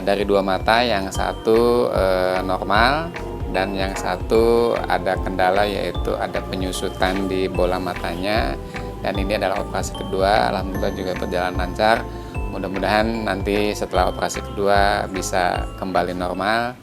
dari dua mata, yang satu normal dan yang satu ada kendala, yaitu ada penyusutan di bola matanya. Dan ini adalah operasi kedua, alhamdulillah juga berjalan lancar. Mudah-mudahan nanti setelah operasi kedua bisa kembali normal.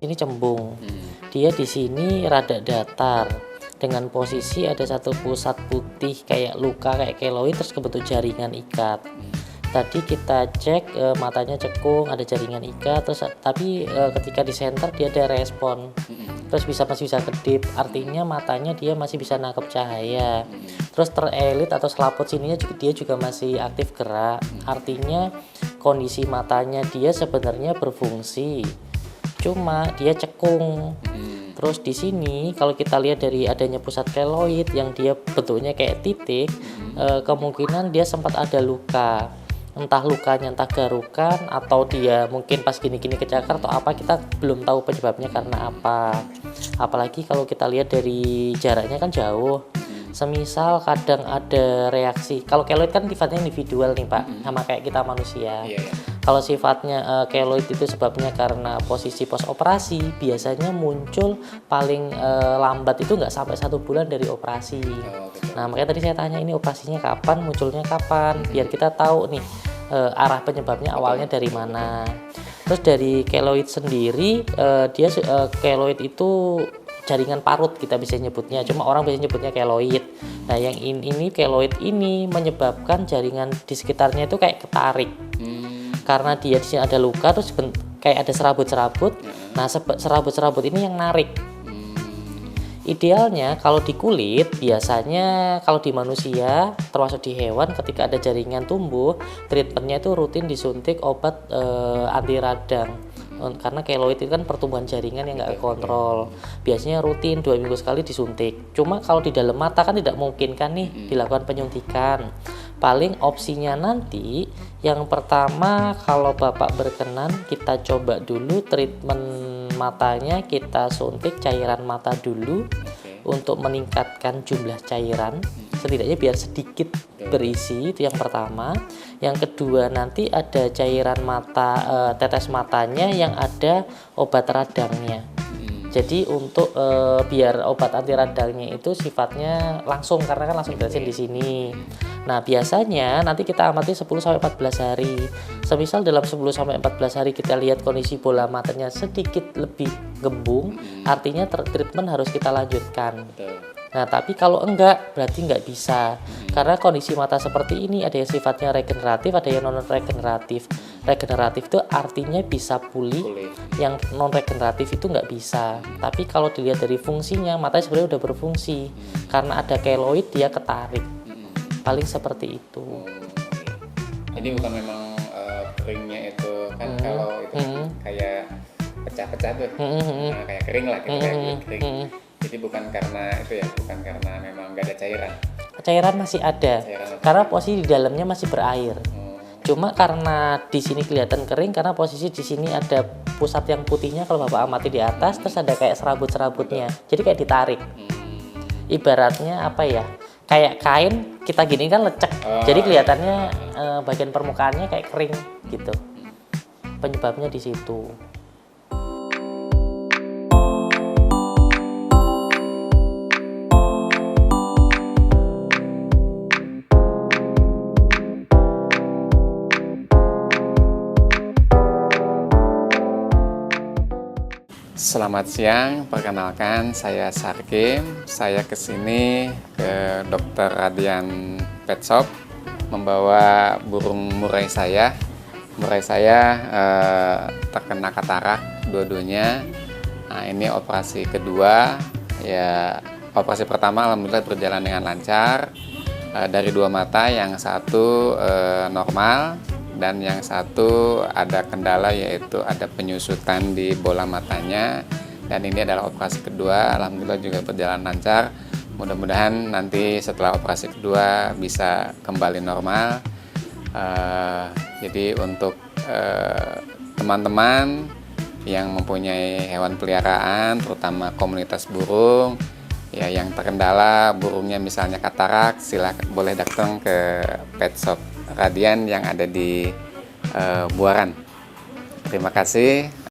Ini cembung. Dia di sini rada datar. Dengan posisi ada satu pusat putih kayak luka, kayak keloid, terus kebentuk jaringan ikat. Tadi kita cek matanya cekung, ada jaringan ikat, terus tapi ketika di center dia ada respon. Terus masih bisa kedip, artinya matanya dia masih bisa nangkep cahaya. Terus terelit atau selaput sininya juga dia juga masih aktif gerak. Artinya kondisi matanya dia sebenarnya berfungsi. Cuma dia cekung. Terus di sini kalau kita lihat dari adanya pusat keloid yang dia bentuknya kayak titik, kemungkinan dia sempat ada luka. Entah lukanya entah garukan, atau dia mungkin pas gini-gini kecakar atau apa, kita belum tahu penyebabnya karena apa. Apalagi kalau kita lihat dari jaraknya kan jauh. Semisal kadang ada reaksi, kalau keloid kan sifatnya individual nih Pak, sama kayak kita manusia. Kalau sifatnya keloid itu sebabnya karena posisi pos operasi, biasanya muncul paling lambat itu nggak sampai 1 bulan dari operasi. Nah makanya tadi saya tanya ini operasinya kapan, munculnya kapan, biar kita tahu nih arah penyebabnya awalnya dari mana. Terus dari keloid sendiri, dia keloid itu jaringan parut kita bisa nyebutnya, cuma orang biasanya nyebutnya keloid. Nah yang ini keloid ini menyebabkan jaringan di sekitarnya itu kayak ketarik. Karena dia di sini ada luka, terus kayak ada serabut-serabut. Nah serabut-serabut ini yang narik. Idealnya kalau di kulit, biasanya kalau di manusia termasuk di hewan, ketika ada jaringan tumbuh, treatmentnya itu rutin disuntik obat anti radang. Karena keloid itu kan pertumbuhan jaringan yang nggak kontrol, biasanya rutin 2 minggu sekali disuntik. Cuma kalau di dalam mata kan tidak mungkin kan nih dilakukan penyuntikan. Paling opsinya nanti yang pertama, kalau Bapak berkenan, kita coba dulu treatment matanya, kita suntik cairan mata dulu untuk meningkatkan jumlah cairan, setidaknya biar sedikit berisi, itu yang pertama. Yang kedua, nanti ada cairan mata, tetes matanya yang ada obat radangnya. Jadi untuk biar obat anti radangnya itu sifatnya langsung, karena kan langsung jelasin di sini. Nah biasanya nanti kita amati 10-14 hari. Semisal dalam 10-14 hari kita lihat kondisi bola matanya sedikit lebih gembung, artinya treatment harus kita lanjutkan. Nah tapi kalau enggak, berarti enggak bisa. Karena kondisi mata seperti ini ada yang sifatnya regeneratif, ada yang non regeneratif. Regeneratif itu artinya bisa pulih, yang non regeneratif itu enggak bisa. Tapi kalau dilihat dari fungsinya, matanya sebenarnya udah berfungsi. Karena ada keloid, dia ketarik. Paling seperti itu. Ini bukan memang keringnya itu kan, kalau itu kayak pecah-pecah tuh, nah, kayak kering lah gitu, kayak kering. Jadi bukan karena itu ya, bukan karena memang nggak ada cairan. Cairan masih ada, karena posisi di dalamnya masih berair. Cuma karena di sini kelihatan kering karena posisi di sini ada pusat yang putihnya, kalau Bapak amati di atas, terus ada kayak serabut-serabutnya. Jadi kayak ditarik. Ibaratnya apa ya? Kayak kain kita gini kan lecek. Jadi kelihatannya bagian permukaannya kayak kering gitu. Penyebabnya di situ. Selamat siang, perkenalkan saya Sarkim. Saya kesini ke Dr. Radian Pet Shop membawa burung murai saya. Murai saya terkena katarak dua-duanya. Nah, ini operasi kedua. Ya, operasi pertama alhamdulillah berjalan dengan lancar. dari dua mata, yang satu normal dan yang satu ada kendala, yaitu ada penyusutan di bola matanya. Dan ini adalah operasi kedua, alhamdulillah juga berjalan lancar. Mudah-mudahan nanti setelah operasi kedua bisa kembali normal. Jadi untuk teman-teman yang mempunyai hewan peliharaan, terutama komunitas burung, ya yang terkendala burungnya misalnya katarak, silakan boleh datang ke Pet Shop Radian yang ada di Buaran. Terima kasih.